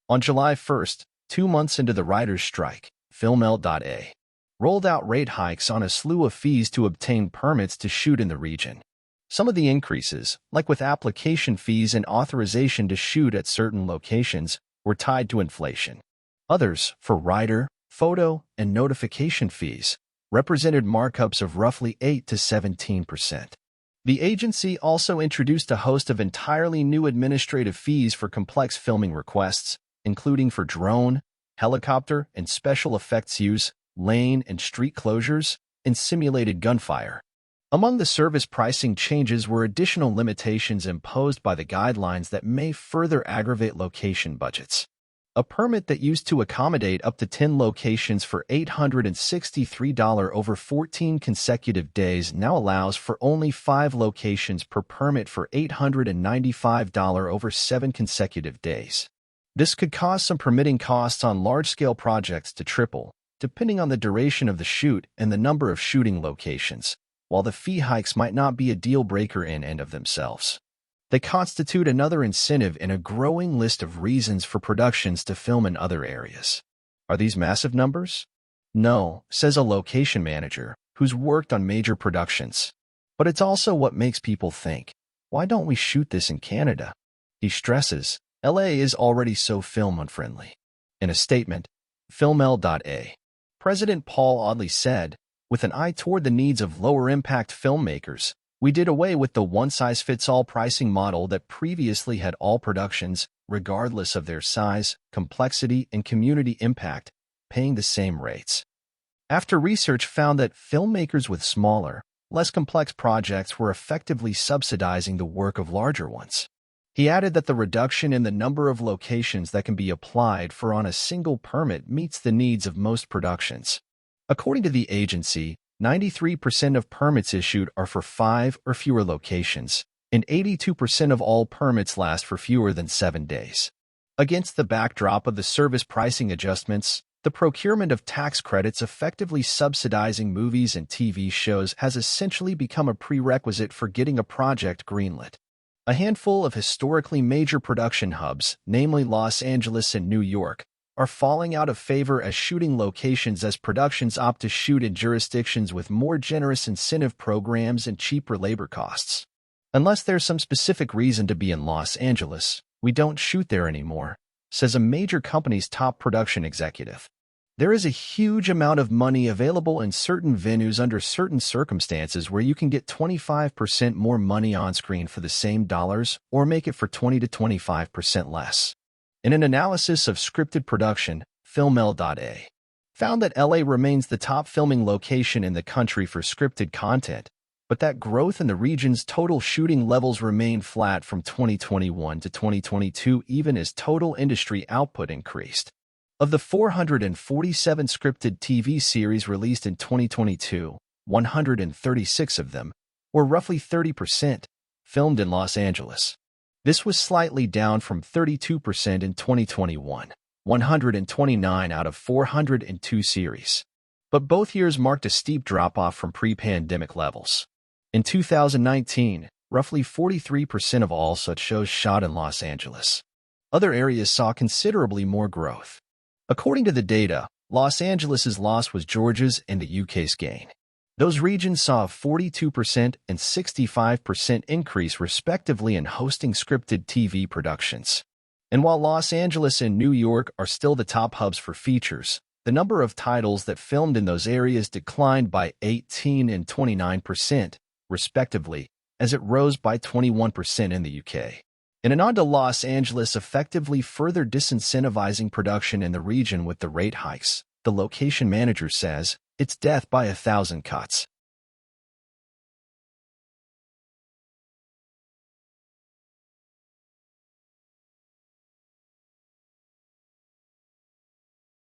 On July 1st, 2 months into the writers' strike, FilmL.A rolled out rate hikes on a slew of fees to obtain permits to shoot in the region. Some of the increases, like with application fees and authorization to shoot at certain locations, were tied to inflation. Others, for writer, photo, and notification fees, represented markups of roughly 8 to 17%. The agency also introduced a host of entirely new administrative fees for complex filming requests, including for drone, helicopter, and special effects use, lane and street closures, and simulated gunfire. Among the service pricing changes were additional limitations imposed by the guidelines that may further aggravate location budgets. A permit that used to accommodate up to 10 locations for $863 over 14 consecutive days now allows for only 5 locations per permit for $895 over 7 consecutive days. This could cause some permitting costs on large-scale projects to triple, depending on the duration of the shoot and the number of shooting locations, while the fee hikes might not be a deal-breaker in and of themselves. They constitute another incentive in a growing list of reasons for productions to film in other areas. Are these massive numbers? No, says a location manager who's worked on major productions. But it's also what makes people think, why don't we shoot this in Canada? He stresses, LA is already so film unfriendly. In a statement, FilmL.A President Paul Audley said, with an eye toward the needs of lower-impact filmmakers, we did away with the one-size-fits-all pricing model that previously had all productions, regardless of their size, complexity, and community impact, paying the same rates. After research found that filmmakers with smaller, less complex projects were effectively subsidizing the work of larger ones. He added that the reduction in the number of locations that can be applied for on a single permit meets the needs of most productions. According to the agency, 93% of permits issued are for 5 or fewer locations, and 82% of all permits last for fewer than 7 days. Against the backdrop of the service pricing adjustments, the procurement of tax credits effectively subsidizing movies and TV shows has essentially become a prerequisite for getting a project greenlit. A handful of historically major production hubs, namely Los Angeles and New York, are falling out of favor as shooting locations as productions opt to shoot in jurisdictions with more generous incentive programs and cheaper labor costs. Unless there's some specific reason to be in Los Angeles, we don't shoot there anymore, says a major company's top production executive. There is a huge amount of money available in certain venues under certain circumstances where you can get 25% more money on screen for the same dollars or make it for 20 to 25% less. In an analysis of scripted production, FilmL.A found that LA remains the top filming location in the country for scripted content, but that growth in the region's total shooting levels remained flat from 2021 to 2022 even as total industry output increased. Of the 447 scripted TV series released in 2022, 136 of them, or roughly 30%, filmed in Los Angeles. This was slightly down from 32% in 2021, 129 out of 402 series. But both years marked a steep drop-off from pre-pandemic levels. In 2019, roughly 43% of all such shows shot in Los Angeles. Other areas saw considerably more growth. According to the data, Los Angeles' loss was Georgia's and the UK's gain. Those regions saw a 42% and 65% increase respectively in hosting scripted TV productions. And while Los Angeles and New York are still the top hubs for features, the number of titles that filmed in those areas declined by 18 and 29%, respectively, as it rose by 21% in the UK. In a nod to Los Angeles effectively further disincentivizing production in the region with the rate hikes, the location manager says, it's death by 1,000 cuts.